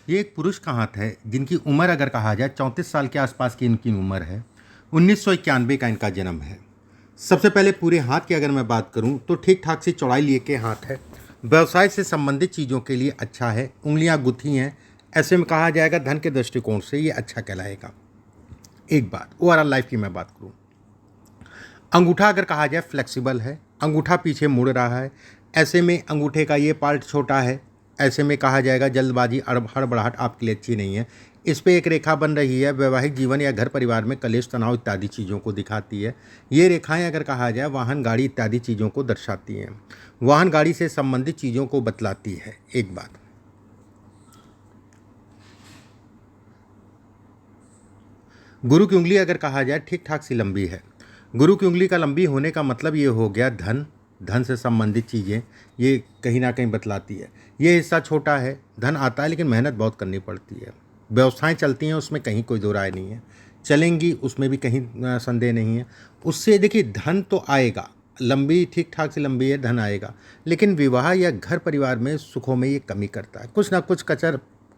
ये एक पुरुष का हाथ है जिनकी उम्र अगर कहा जाए 34 साल के आसपास की इनकी उम्र है। 1991 का इनका जन्म है। सबसे पहले पूरे हाथ की अगर मैं बात करूं तो ठीक ठाक सी चौड़ाई लिए के हाथ है। व्यवसाय से संबंधित चीज़ों के लिए अच्छा है। उंगलियां गुथी हैं। ऐसे में कहा जाएगा धन के दृष्टिकोण से ये अच्छा कहलाएगा। एक बात ओवरऑल लाइफ की मैं बात करूं, अंगूठा अगर कहा जाए फ्लेक्सिबल है। अंगूठा पीछे मुड़ रहा है। ऐसे में अंगूठे का ये पार्ट छोटा है। ऐसे में कहा जाएगा जल्दबाजी हड़बड़ाहट आपके लिए अच्छी नहीं है। इस पे एक रेखा बन रही है, वैवाहिक जीवन या घर परिवार में कलेश तनाव इत्यादि चीज़ों को दिखाती है। ये रेखाएं अगर कहा जाए वाहन गाड़ी इत्यादि चीज़ों को दर्शाती हैं। वाहन गाड़ी से संबंधित चीज़ों को बतलाती है। एक बात, गुरु की उंगली अगर कहा जाए ठीक ठाक सी लंबी है। गुरु की उंगली का लंबी होने का मतलब ये हो गया धन, धन से संबंधित चीज़ें ये कहीं ना कहीं बतलाती है। ये हिस्सा छोटा है, धन आता है लेकिन मेहनत बहुत करनी पड़ती है। व्यवस्थाएं चलती हैं उसमें कहीं कोई दो राय नहीं है, चलेंगी उसमें भी कहीं संदेह नहीं है। उससे देखिए धन तो आएगा, लंबी ठीक ठाक से लंबी है, धन आएगा, लेकिन विवाह या घर परिवार में सुखों में ये कमी करता है।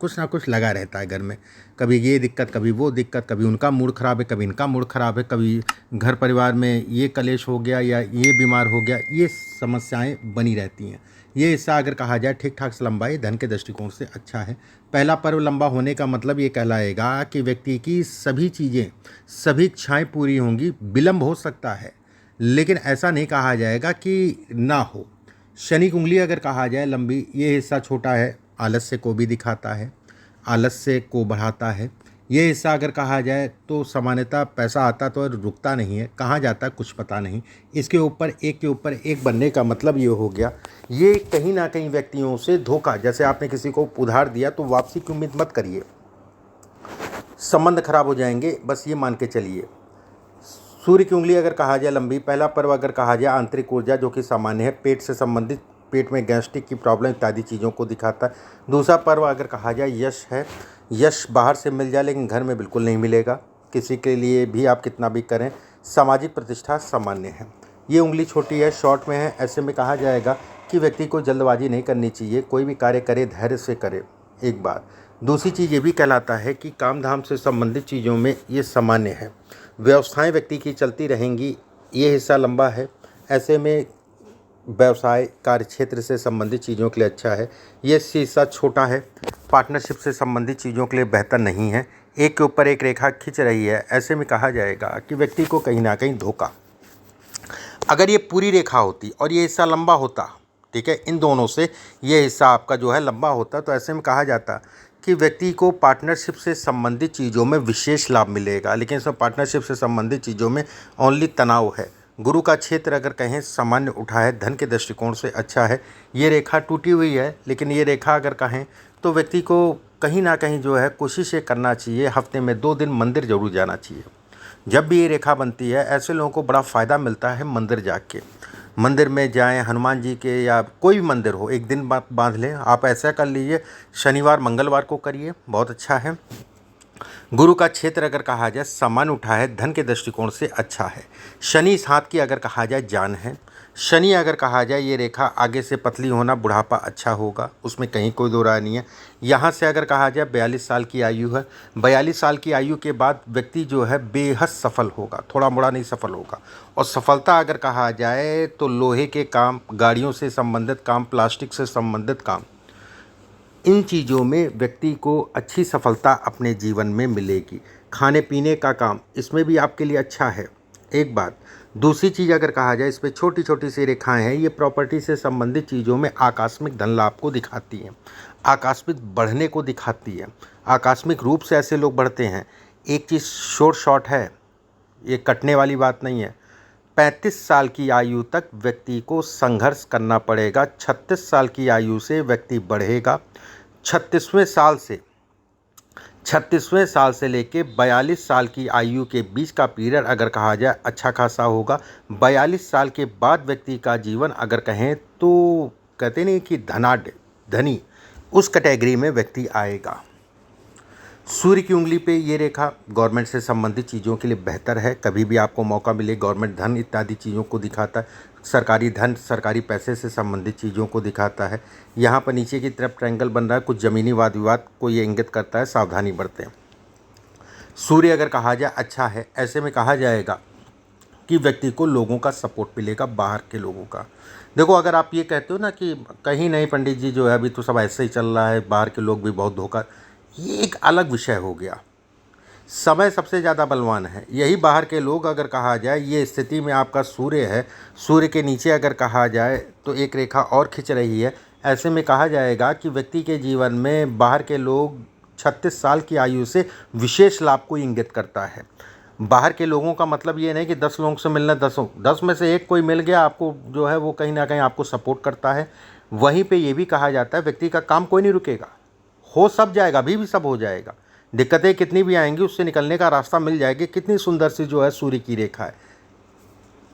कुछ ना कुछ लगा रहता है घर में। कभी ये दिक्कत, कभी वो दिक्कत, कभी उनका मूड ख़राब है, कभी इनका मूड ख़राब है, कभी घर परिवार में ये कलेश हो गया या ये बीमार हो गया, ये समस्याएं बनी रहती हैं। ये हिस्सा अगर कहा जाए ठीक ठाक से लंबाई धन के दृष्टिकोण से अच्छा है। पहला पर्व लंबा होने का मतलब ये कहलाएगा कि व्यक्ति की सभी चीज़ें, सभी इच्छाएं पूरी होंगी। विलंब हो सकता है लेकिन ऐसा नहीं कहा जाएगा कि ना हो। शनि की उंगली अगर कहा जाए लंबी, ये हिस्सा छोटा है, आलस्य को भी दिखाता है, आलस्य को बढ़ाता है। ये हिस्सा अगर कहा जाए तो सामान्यतः पैसा आता तो रुकता नहीं है, कहाँ जाता है कुछ पता नहीं। इसके ऊपर एक बनने का मतलब ये हो गया, ये कहीं ना कहीं व्यक्तियों से धोखा, जैसे आपने किसी को उधार दिया तो वापसी की उम्मीद मत करिए, संबंध खराब हो जाएंगे, बस ये मान के चलिए। सूर्य की उंगली अगर कहा जाए लंबी, पहला पर्व अगर कहा जाए आंतरिक ऊर्जा जो कि सामान्य है, पेट से संबंधित, पेट में गैस्ट्रिक की प्रॉब्लम इत्यादि चीज़ों को दिखाता है। दूसरा पर्व अगर कहा जाए यश है। यश बाहर से मिल जाए लेकिन घर में बिल्कुल नहीं मिलेगा, किसी के लिए भी आप कितना भी करें। सामाजिक प्रतिष्ठा सामान्य है। ये उंगली छोटी है, शॉर्ट में है। ऐसे में कहा जाएगा कि व्यक्ति को जल्दबाजी नहीं करनी चाहिए, कोई भी कार्य करे धैर्य से करे। एक बात, दूसरी चीज़ ये भी कहलाता है कि काम धाम से संबंधित चीज़ों में ये सामान्य है। व्यवस्थाएं व्यक्ति की चलती रहेंगी। ये हिस्सा लंबा है। ऐसे में व्यवसाय कार्य क्षेत्र से संबंधित चीज़ों के लिए अच्छा है। ये हिस्सा छोटा है, पार्टनरशिप से संबंधित चीज़ों के लिए बेहतर नहीं है। एक के ऊपर एक रेखा खिंच रही है। ऐसे में कहा जाएगा कि व्यक्ति को कहीं ना कहीं धोखा, अगर ये पूरी रेखा होती और ये हिस्सा लंबा होता, ठीक है, इन दोनों से ये हिस्सा आपका जो है लंबा होता, तो ऐसे में कहा जाता कि व्यक्ति को पार्टनरशिप से संबंधित चीज़ों में विशेष लाभ मिलेगा, लेकिन इसमें पार्टनरशिप से संबंधित चीज़ों में ओनली तनाव है। गुरु का क्षेत्र अगर कहें सामान्य उठा है, धन के दृष्टिकोण से अच्छा है। ये रेखा टूटी हुई है, लेकिन ये रेखा अगर कहें तो व्यक्ति को कहीं ना कहीं जो है कोशिश ये करना चाहिए, हफ्ते में 2 दिन मंदिर जरूर जाना चाहिए। जब भी ये रेखा बनती है ऐसे लोगों को बड़ा फ़ायदा मिलता है। मंदिर जाके, मंदिर में जाएं, हनुमान जी के या कोई भी मंदिर हो, एक दिन बांध लें। आप ऐसा कर लीजिए, शनिवार मंगलवार को करिए, बहुत अच्छा है। गुरु का क्षेत्र अगर कहा जाए सामान्य उठा है, धन के दृष्टिकोण से अच्छा है। शनि इस हाथ की अगर कहा जाए जान है। शनि अगर कहा जाए ये रेखा आगे से पतली होना, बुढ़ापा अच्छा होगा, उसमें कहीं कोई दो राय नहीं है। यहाँ से अगर कहा जाए 42 साल की आयु है। 42 साल की आयु के बाद व्यक्ति जो है बेहद सफल होगा, थोड़ा मोड़ा नहीं सफल होगा। और सफलता अगर कहा जाए तो लोहे के काम, गाड़ियों से संबंधित काम, प्लास्टिक से संबंधित काम, इन चीज़ों में व्यक्ति को अच्छी सफलता अपने जीवन में मिलेगी। खाने पीने का काम, इसमें भी आपके लिए अच्छा है। एक बात, दूसरी चीज़ अगर कहा जाए, इस पे छोटी छोटी सी रेखाएं हैं, ये प्रॉपर्टी से संबंधित चीज़ों में आकस्मिक धन लाभ को दिखाती हैं, आकस्मिक बढ़ने को दिखाती है। आकस्मिक रूप से ऐसे लोग बढ़ते हैं। एक चीज़ शॉर्ट है, ये कटने वाली बात नहीं है। 35 साल की आयु तक व्यक्ति को संघर्ष करना पड़ेगा। 36 साल की आयु से व्यक्ति बढ़ेगा। 36वें साल से लेके 42 साल की आयु के बीच का पीरियड अगर कहा जाए अच्छा खासा होगा। 42 साल के बाद व्यक्ति का जीवन अगर कहें तो कहते नहीं कि धनी, उस कैटेगरी में व्यक्ति आएगा। सूर्य की उंगली पे ये रेखा गवर्नमेंट से संबंधित चीज़ों के लिए बेहतर है। कभी भी आपको मौका मिले, गवर्नमेंट धन इत्यादि चीज़ों को दिखाता है। सरकारी धन, सरकारी पैसे से संबंधित चीज़ों को दिखाता है। यहाँ पर नीचे की तरफ ट्रायंगल बन रहा है, कुछ ज़मीनी वाद विवाद को ये इंगित करता है, सावधानी बरतें। सूर्य अगर कहा जाए अच्छा है, ऐसे में कहा जाएगा कि व्यक्ति को लोगों का सपोर्ट मिलेगा, बाहर के लोगों का। देखो, अगर आप ये कहते हो ना कि कहीं नहीं पंडित जी, जो है अभी तो सब ऐसे ही चल रहा है, बाहर के लोग भी बहुत धोखा, ये एक अलग विषय हो गया। समय सबसे ज़्यादा बलवान है, यही बाहर के लोग अगर कहा जाए। ये स्थिति में आपका सूर्य है, सूर्य के नीचे अगर कहा जाए तो एक रेखा और खिंच रही है। ऐसे में कहा जाएगा कि व्यक्ति के जीवन में बाहर के लोग 36 साल की आयु से विशेष लाभ को इंगित करता है। बाहर के लोगों का मतलब ये नहीं कि 10 लोगों से मिलना, 10 में से एक कोई मिल गया आपको, जो है वो कहीं ना कहीं आपको सपोर्ट करता है। वहीं पे ये भी कहा जाता है व्यक्ति का काम कोई नहीं रुकेगा, हो सब जाएगा, अभी भी सब हो जाएगा। दिक्कतें कितनी भी आएंगी उससे निकलने का रास्ता मिल जाएगी। कितनी सुंदर सी जो है सूर्य की रेखा है।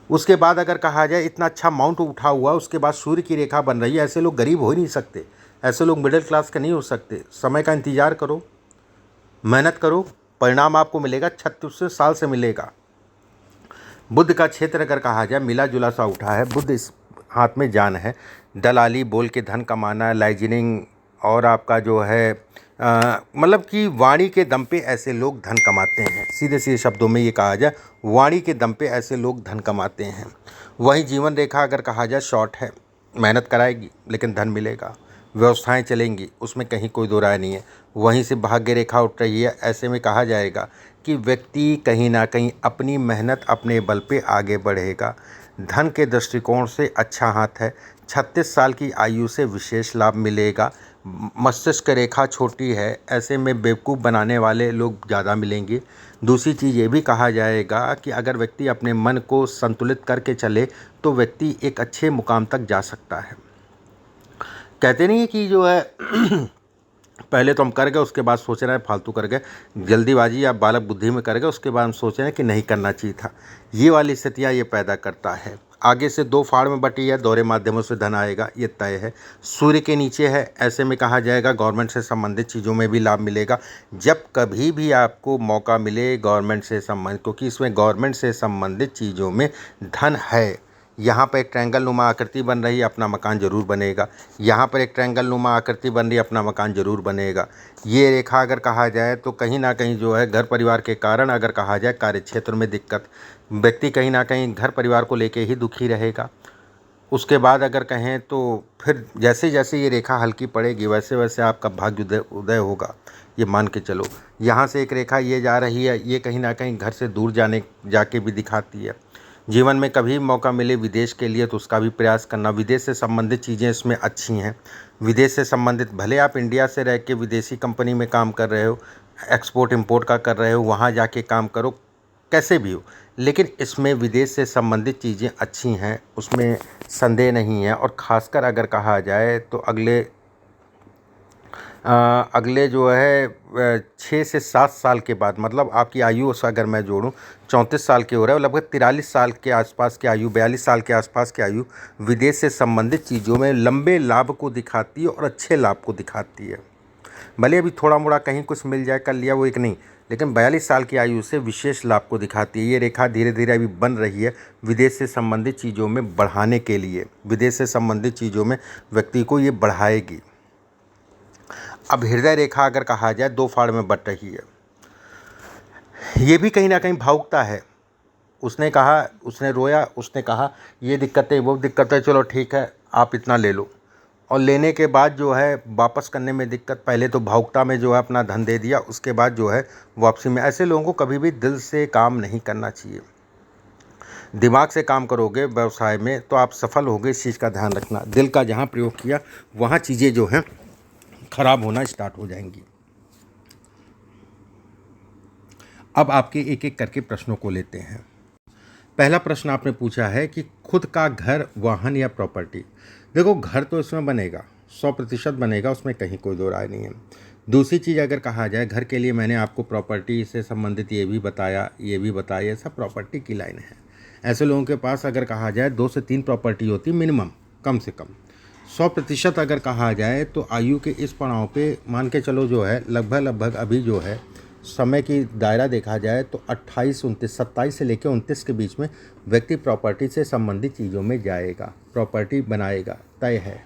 उसके बाद अगर कहा जाए इतना अच्छा माउंट उठा हुआ, उसके बाद सूर्य की रेखा बन रही है। ऐसे लोग गरीब हो ही नहीं सकते, ऐसे लोग मिडिल क्लास के नहीं हो सकते। समय का इंतज़ार करो, मेहनत करो, परिणाम आपको मिलेगा, 36 साल से मिलेगा। बुध का क्षेत्र अगर कहा जाए मिला जुला सा उठा है। बुध इस हाथ में जान है, दलाली, बोल के धन कमाना, लाइजनिंग, और आपका जो है मतलब कि वाणी के दम पे ऐसे लोग धन कमाते हैं। सीधे सीधे शब्दों में ये कहा जाए, वाणी के दम पे ऐसे लोग धन कमाते हैं। वहीं जीवन रेखा अगर कहा जाए शॉर्ट है, मेहनत कराएगी लेकिन धन मिलेगा, व्यवस्थाएं चलेंगी, उसमें कहीं कोई दो राय नहीं है। वहीं से भाग्य रेखा उठ रही है। ऐसे में कहा जाएगा कि व्यक्ति कहीं ना कहीं अपनी मेहनत, अपने बल पे आगे बढ़ेगा। धन के दृष्टिकोण से अच्छा हाथ है। 36 साल की आयु से विशेष लाभ मिलेगा। मस्तिष्क रेखा छोटी है, ऐसे में बेवकूफ़ बनाने वाले लोग ज़्यादा मिलेंगे। दूसरी चीज़ ये भी कहा जाएगा कि अगर व्यक्ति अपने मन को संतुलित करके चले तो व्यक्ति एक अच्छे मुकाम तक जा सकता है। कहते नहीं है कि जो है पहले तो हम कर गए, उसके बाद सोच रहे हैं फालतू कर गए, जल्दीबाजी या बालक बुद्धि में कर गए, उसके बाद हम सोच रहे हैं कि नहीं करना चाहिए था। ये वाली स्थितियाँ ये पैदा करता है। आगे से 2 फाड़ में बटी है, दोहरे माध्यमों से धन आएगा, ये तय है। सूर्य के नीचे है, ऐसे में कहा जाएगा गवर्नमेंट से संबंधित चीज़ों में भी लाभ मिलेगा। जब कभी भी आपको मौका मिले गवर्नमेंट से संबंधित, क्योंकि इसमें गवर्नमेंट से संबंधित चीज़ों में धन है। यहाँ पर एक ट्रायंगल नुमा आकृति बन रही है, अपना मकान जरूर बनेगा। यहाँ पर एक ट्रायंगल नुमा आकृति बन रही है, अपना मकान जरूर बनेगा। ये रेखा अगर कहा जाए तो कहीं ना कहीं जो है घर परिवार के कारण अगर कहा जाए कार्य क्षेत्र में दिक्कत, व्यक्ति कहीं ना कहीं घर परिवार को लेके ही दुखी रहेगा। उसके बाद अगर कहें तो फिर जैसे जैसे ये रेखा हल्की पड़ेगी वैसे वैसे आपका भाग्य उदय होगा, ये मान के चलो। यहाँ से एक रेखा ये जा रही है, ये कहीं ना कहीं घर से दूर जाके भी दिखाती है। जीवन में कभी मौका मिले विदेश के लिए तो उसका भी प्रयास करना। विदेश से संबंधित चीज़ें इसमें अच्छी हैं। विदेश से संबंधित, भले आप इंडिया से रह के विदेशी कंपनी में काम कर रहे हो, एक्सपोर्ट इंपोर्ट का कर रहे हो, वहाँ जाके काम करो, कैसे भी हो, लेकिन इसमें विदेश से संबंधित चीज़ें अच्छी हैं, उसमें संदेह नहीं है। और ख़ासकर अगर कहा जाए तो अगले जो है 6 से 7 साल के बाद, मतलब आपकी आयु से अगर मैं जोड़ूं 34 साल के हो रहा है, लगभग 43 साल के आसपास की आयु, 42 साल के आसपास की आयु विदेश से संबंधित चीज़ों में लंबे लाभ को दिखाती है और अच्छे लाभ को दिखाती है। भले अभी थोड़ा मोड़ा कहीं कुछ मिल जाए, कर लिया वो एक नहीं, लेकिन 42 साल की आयु से विशेष लाभ को दिखाती है। ये रेखा धीरे धीरे अभी बन रही है विदेश से संबंधित चीज़ों में बढ़ाने के लिए। विदेश से संबंधित चीज़ों में व्यक्ति को ये बढ़ाएगी। अब हृदय रेखा अगर कहा जाए 2 फाड़ में बट रही है। ये भी कहीं ना कहीं भावुकता है। उसने कहा, उसने रोया, उसने कहा ये दिक्कतें वो दिक्कतें, चलो ठीक है आप इतना ले लो, और लेने के बाद जो है वापस करने में दिक्कत। पहले तो भावुकता में जो है अपना धन दे दिया, उसके बाद जो है वापसी में। ऐसे लोगों को कभी भी दिल से काम नहीं करना चाहिए। दिमाग से काम करोगे व्यवसाय में तो आप सफल होगे, इस चीज़ का ध्यान रखना। दिल का जहाँ प्रयोग किया वहाँ चीज़ें जो हैं खराब होना स्टार्ट हो जाएंगी। अब आपके एक एक करके प्रश्नों को लेते हैं। पहला प्रश्न आपने पूछा है कि खुद का घर, वाहन या प्रॉपर्टी। देखो, घर तो इसमें बनेगा, 100% बनेगा, उसमें कहीं कोई दो राय नहीं है। दूसरी चीज़ अगर कहा जाए, घर के लिए मैंने आपको प्रॉपर्टी से संबंधित ये भी बताया, ये सब प्रॉपर्टी की लाइन है। ऐसे लोगों के पास अगर कहा जाए 2 से 3 प्रॉपर्टी होती मिनिमम, कम से कम। 100% अगर कहा जाए तो आयु के इस पड़ाव पे मान के चलो जो है लगभग अभी जो है समय की दायरा देखा जाए तो 28, 29, 27 से लेकर 29 के बीच में व्यक्ति प्रॉपर्टी से संबंधित चीज़ों में जाएगा, प्रॉपर्टी बनाएगा, तय है,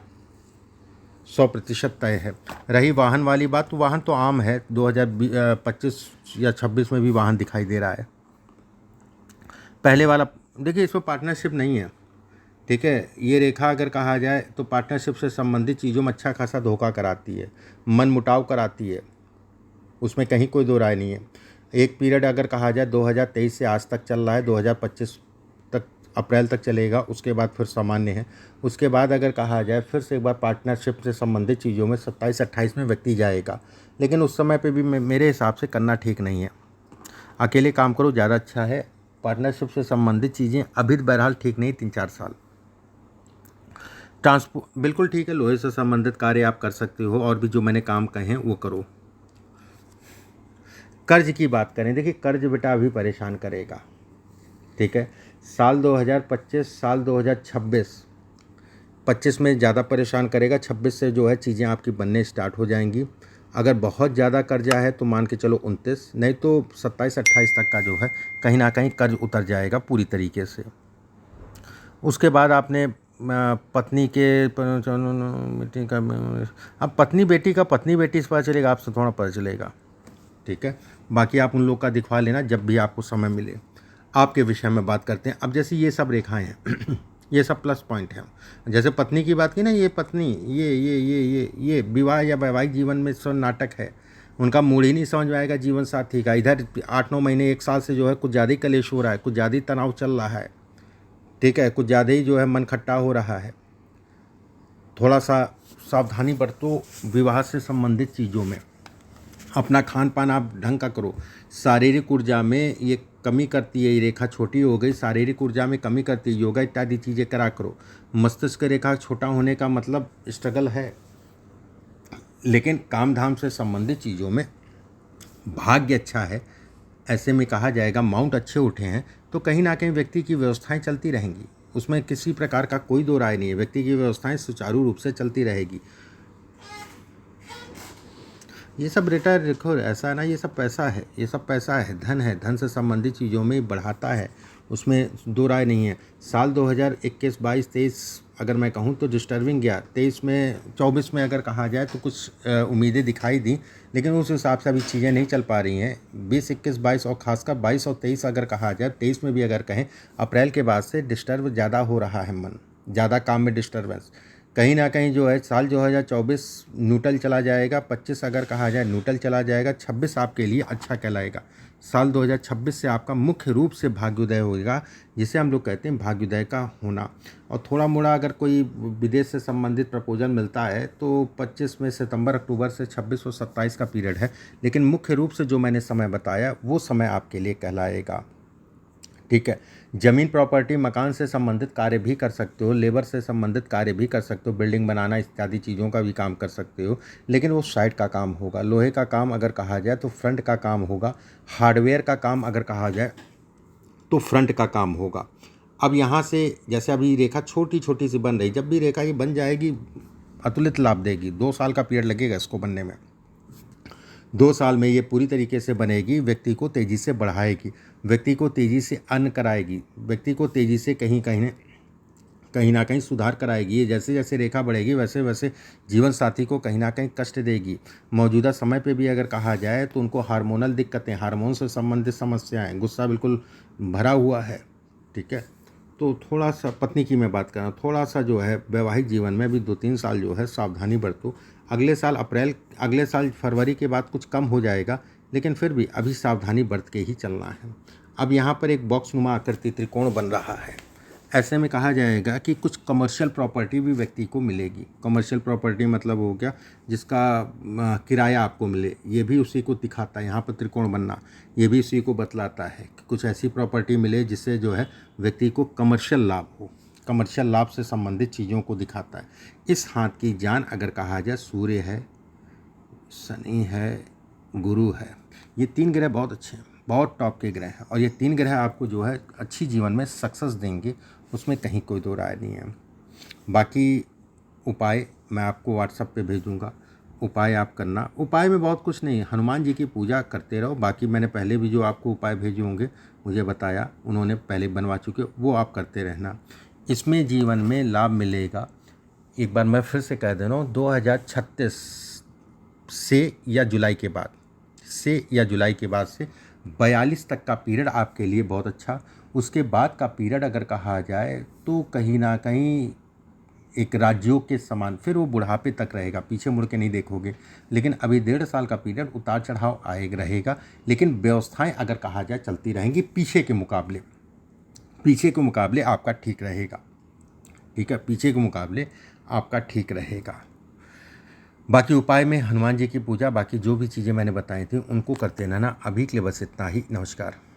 100% तय है। रही वाहन वाली बात, तो वाहन तो आम है, 2025 या 26 में भी वाहन दिखाई दे रहा है। पहले वाला देखिए, इसमें पार्टनरशिप नहीं है, ठीक है। ये रेखा अगर कहा जाए तो पार्टनरशिप से संबंधित चीज़ों में अच्छा खासा धोखा कराती है, मन मुटाव कराती है, उसमें कहीं कोई दो राय नहीं है। एक पीरियड अगर कहा जाए 2023 से आज तक चल रहा है, 2025 तक अप्रैल तक चलेगा, उसके बाद फिर सामान्य है। उसके बाद अगर कहा जाए फिर से एक बार पार्टनरशिप से संबंधित चीज़ों में 27-28 में व्यक्ति जाएगा, लेकिन उस समय पे भी मेरे हिसाब से करना ठीक नहीं है। अकेले काम करो ज़्यादा अच्छा है। पार्टनरशिप से संबंधित चीज़ें अभी बहरहाल ठीक नहीं, 3-4 साल। बिल्कुल ठीक है, लोहे से संबंधित कार्य आप कर सकते हो, और भी जो मैंने काम कहे हैं वो करो। कर्ज की बात करें, देखिए कर्ज बेटा अभी परेशान करेगा, ठीक है। साल 2025, साल 2026, 25 में ज़्यादा परेशान करेगा, 26 से जो है चीज़ें आपकी बनने स्टार्ट हो जाएंगी। अगर बहुत ज़्यादा कर्जा है तो मान के चलो 29, नहीं तो 27-28 तक का जो है कहीं ना कहीं कर्ज उतर जाएगा पूरी तरीके से। उसके बाद आपने पत्नी के बेटी का, अब पत्नी बेटी का पत्नी बेटी से पता चलेगा, आपसे थोड़ा पता चलेगा, ठीक है। बाकी आप उन लोग का दिखवा लेना जब भी आपको समय मिले। आपके विषय में बात करते हैं। अब जैसे ये सब रेखाएं हैं ये सब प्लस पॉइंट हैं। जैसे पत्नी की बात की ना, ये पत्नी ये विवाह या वैवाहिक जीवन में सब नाटक है, उनका मूड ही नहीं समझ में आएगा जीवन साथी का। इधर 8-9 महीने 1 साल से जो है कुछ ज़्यादा ही कलेश हो रहा है, कुछ ज़्यादा ही तनाव चल रहा है, ठीक है, कुछ ज़्यादा ही जो है मन खट्टा हो रहा है। थोड़ा सा सावधानी बरतो विवाह से संबंधित चीज़ों में। अपना खान पान आप ढंग का करो। शारीरिक ऊर्जा में ये कमी करती है, ये रेखा छोटी हो गई, शारीरिक ऊर्जा में कमी करती है, योगा इत्यादि चीज़ें करा करो। मस्तिष्क रेखा छोटा होने का मतलब स्ट्रगल है, लेकिन काम धाम से संबंधित चीज़ों में भाग्य अच्छा है। ऐसे में कहा जाएगा माउंट अच्छे उठे हैं तो कहीं ना कहीं व्यक्ति की व्यवस्थाएं चलती रहेंगी, उसमें किसी प्रकार का कोई दो राय नहीं है, व्यक्ति की व्यवस्थाएं सुचारू रूप से चलती रहेगी। ये सब बेटा देखो ऐसा है ना, ये सब पैसा है, ये सब पैसा है, धन है, धन से संबंधित चीज़ों में बढ़ाता है, उसमें दो राय नहीं है। साल 2021, 22, 23 अगर मैं कहूँ तो डिस्टर्बिंग गया। 23 में 24 में अगर कहा जाए तो कुछ उम्मीदें दिखाई दी, लेकिन उस हिसाब से अभी चीज़ें नहीं चल पा रही हैं। 20, 21, 22 और ख़ासकर 22 और 23 अगर कहा जाए, 23 में भी अगर कहें, अप्रैल के बाद से डिस्टर्ब ज़्यादा हो रहा है मन, ज़्यादा काम में डिस्टर्बेंस कहीं ना कहीं जो है। साल 2024 न्यूट्रल चला जाएगा, 25 अगर कहा जाए न्यूट्रल चला जाएगा, 26 आपके लिए अच्छा कहलाएगा। साल 2026 से आपका मुख्य रूप से भाग्योदय होगा, जिसे हम लोग कहते हैं भाग्योदय का होना। और थोड़ा मोड़ा अगर कोई विदेश से संबंधित प्रपोजल मिलता है तो 25 में सितंबर अक्टूबर से 26 और 27 का पीरियड है, लेकिन मुख्य रूप से जो मैंने समय बताया वो समय आपके लिए कहलाएगा, ठीक है। ज़मीन प्रॉपर्टी मकान से संबंधित कार्य भी कर सकते हो, लेबर से संबंधित कार्य भी कर सकते हो, बिल्डिंग बनाना इत्यादि चीज़ों का भी काम कर सकते हो, लेकिन वो साइड का काम होगा। लोहे का काम अगर कहा जाए तो फ्रंट का काम होगा, हार्डवेयर का काम अगर कहा जाए तो फ्रंट का काम होगा। अब यहाँ से जैसे अभी रेखा छोटी छोटी सी बन रही, जब भी रेखा ये बन जाएगी अतुलित लाभ देगी। 2 साल का पीरियड लगेगा इसको बनने में, 2 साल में ये पूरी तरीके से बनेगी, व्यक्ति को तेज़ी से बढ़ाएगी, व्यक्ति को तेज़ी से अर्न कराएगी, व्यक्ति को तेज़ी से कहीं ना कहीं सुधार कराएगी। ये जैसे जैसे रेखा बढ़ेगी वैसे वैसे जीवन साथी को कहीं ना कहीं कष्ट देगी। मौजूदा समय पे भी अगर कहा जाए तो उनको हार्मोनल दिक्कतें, हार्मोन से संबंधित समस्याएं, गुस्सा बिल्कुल भरा हुआ है, ठीक है। तो थोड़ा सा पत्नी की मैं बात कर रहा हूँ, थोड़ा सा जो है वैवाहिक जीवन में भी 2-3 साल जो है सावधानी बरतो। अगले साल फरवरी के बाद कुछ कम हो जाएगा, लेकिन फिर भी अभी सावधानी बरत के ही चलना है। अब यहाँ पर एक बॉक्स नुमा आकृति त्रिकोण बन रहा है, ऐसे में कहा जाएगा कि कुछ कमर्शियल प्रॉपर्टी भी व्यक्ति को मिलेगी। कमर्शियल प्रॉपर्टी मतलब हो गया जिसका किराया आपको मिले, ये भी उसी को दिखाता है। यहाँ पर त्रिकोण बनना ये भी उसी को बतलाता है कि कुछ ऐसी प्रॉपर्टी मिले जिससे जो है व्यक्ति को कमर्शियल लाभ हो, कमर्शियल लाभ से संबंधित चीज़ों को दिखाता है। इस हाथ की जान अगर कहा जाए सूर्य है, शनि है, गुरु है, ये 3 ग्रह बहुत अच्छे हैं, बहुत टॉप के ग्रह हैं, और ये 3 ग्रह आपको जो है अच्छी जीवन में सक्सेस देंगे, उसमें कहीं कोई दो राय नहीं है। बाकी उपाय मैं आपको व्हाट्सएप पे भेजूँगा, उपाय आप करना। उपाय में बहुत कुछ नहीं, हनुमान जी की पूजा करते रहो। बाकी मैंने पहले भी जो आपको उपाय भेजे होंगे मुझे बताया, उन्होंने पहले बनवा चुके, वो आप करते रहना। इसमें जीवन में लाभ मिलेगा। एक बार मैं फिर से कह दे रहा हूँ, 2036 से या जुलाई के बाद से 42 तक का पीरियड आपके लिए बहुत अच्छा। उसके बाद का पीरियड अगर कहा जाए तो कहीं ना कहीं एक राजयोग के समान फिर वो बुढ़ापे तक रहेगा, पीछे मुड़ के नहीं देखोगे। लेकिन अभी 1.5 साल का पीरियड उतार चढ़ाव आएगा रहेगा, लेकिन व्यवस्थाएं अगर कहा जाए चलती रहेंगी पीछे के मुकाबले आपका ठीक रहेगा। ठीक है, पीछे के मुकाबले आपका ठीक रहेगा। बाकी उपाय में हनुमान जी की पूजा, बाकी जो भी चीज़ें मैंने बताई थी उनको करते रहना। अभी के लिए बस इतना ही। नमस्कार।